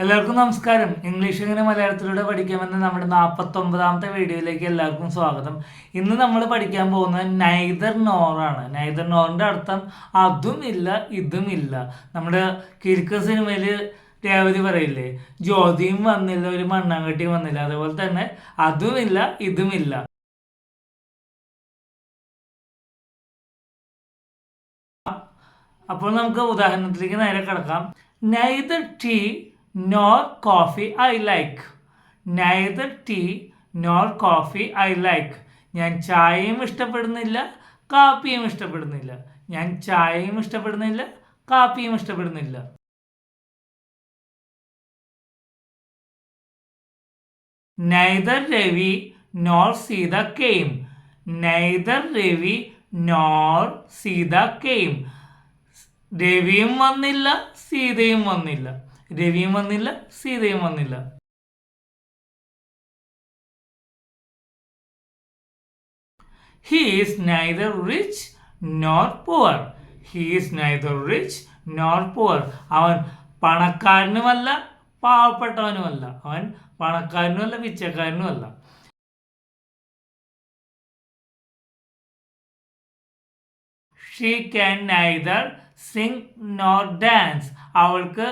എല്ലാവർക്കും നമസ്കാരം. ഇംഗ്ലീഷ് എങ്ങനെ മലയാളത്തിലൂടെ പഠിക്കാമെന്ന് നമ്മുടെ 49ാമത്തെ വീഡിയോയിലേക്ക് എല്ലാവർക്കും സ്വാഗതം. ഇന്ന് നമ്മൾ പഠിക്കാൻ പോകുന്നത് നൈദർ നോർ ആണ്. നൈദർ നോറിൻ്റെ അർത്ഥം അതും ഇല്ല ഇതും ഇല്ല. നമ്മുടെ കിരിക്ക സിനിമയിൽ രേവതി പറയില്ലേ, ജ്യോതിയും വന്നില്ല ഒരു മണ്ണാങ്കട്ടിയും വന്നില്ല, അതുപോലെ തന്നെ അതുമില്ല ഇതുമില്ല. അപ്പോൾ നമുക്ക് ഉദാഹരണത്തിലേക്ക് നേരെ കിടക്കാം. Neither tea nor coffee I like. Neither tea nor coffee I like. ഞാൻ ചായയും ഇഷ്ടപ്പെടുന്നില്ല കാപ്പിയും ഇഷ്ടപ്പെടുന്നില്ല. ഞാൻ ചായയും ഇഷ്ടപ്പെടുന്നില്ല കാപ്പിയും ഇഷ്ടപ്പെടുന്നില്ല. Neither Ravi nor Sita came. Neither Ravi nor Sita came. രവിയും വന്നില്ല സീതയും വന്നില്ല. രവിയും വന്നില്ല സീതയും വന്നില്ല. He is neither rich nor poor. He is neither rich nor poor. അവൻ പണക്കാരനുമല്ല പാവപ്പെട്ടവനുമല്ല. അവൻ പണക്കാരനുമല്ല പിച്ചക്കാരനുമല്ല. She can neither sing nor dance. അവൾക്ക്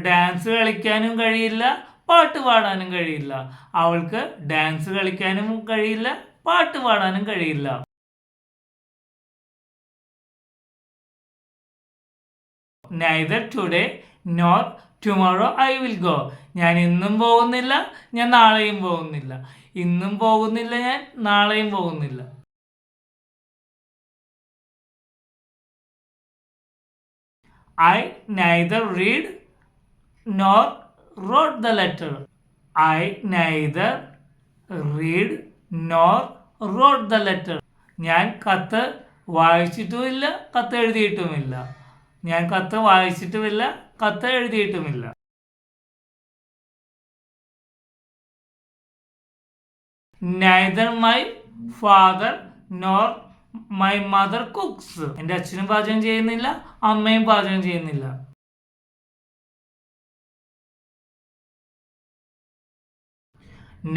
ഡാൻസ് കളിക്കാനും കഴിയില്ല പാട്ട് പാടാനും കഴിയില്ല. അവൾക്ക് ഡാൻസ് കളിക്കാനും കഴിയില്ല പാട്ട് പാടാനും കഴിയില്ല. Neither today nor tomorrow I will go. ഞാൻ ഇന്നും പോകുന്നില്ല ഞാൻ നാളെയും പോകുന്നില്ല. ഇന്നും പോകുന്നില്ല ഞാൻ നാളെയും പോകുന്നില്ല. I neither read nor wrote the letter. I neither read nor wrote the letter. ഞാൻ കത്ത് വായിച്ചിട്ടുമില്ല കത്ത് എഴുതിയിട്ടുമില്ല. ഞാൻ കത്ത് വായിച്ചിട്ടുമില്ല കത്ത് എഴുതിയിട്ടുമില്ല. Neither my father nor my mother cooks. എൻ്റെ അച്ഛനും പാചകം ചെയ്യുന്നില്ല അമ്മയും പാചകം ചെയ്യുന്നില്ല.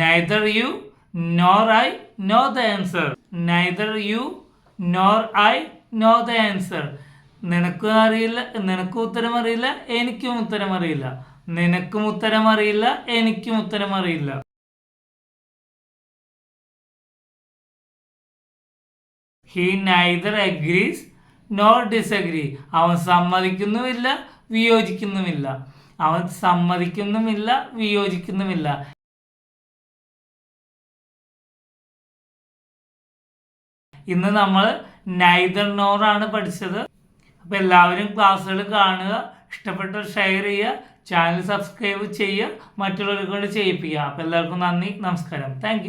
Neither you nor I know the answer. Neither you nor I know the answer. നിനക്കും അറിയില്ല നിനക്കും ഉത്തരം അറിയില്ല എനിക്കും ഉത്തരം അറിയില്ല. നിനക്കും ഉത്തരം അറിയില്ല എനിക്കും ഉത്തരം അറിയില്ല. He neither agrees nor disagree. അവൻ സമ്മതിക്കുന്നുമില്ല വിയോജിക്കുന്നുമില്ല. അവൻ സമ്മതിക്കുന്നുമില്ല വിയോജിക്കുന്നുമില്ല. ഇന്ന് നമ്മൾ നൈദർ നോർ ആണ് പഠിച്ചത്. അപ്പോൾ എല്ലാവരും ക്ലാസ്സുകൾ കാണുക, ഇഷ്ടപ്പെട്ട ഷെയർ ചെയ്യുക, ചാനൽ സബ്സ്ക്രൈബ് ചെയ്യുക, മറ്റുള്ളവരെ കൊണ്ട് ചെയ്യിപ്പിക്കുക. അപ്പോൾ എല്ലാവർക്കും നന്ദി, നമസ്കാരം. താങ്ക്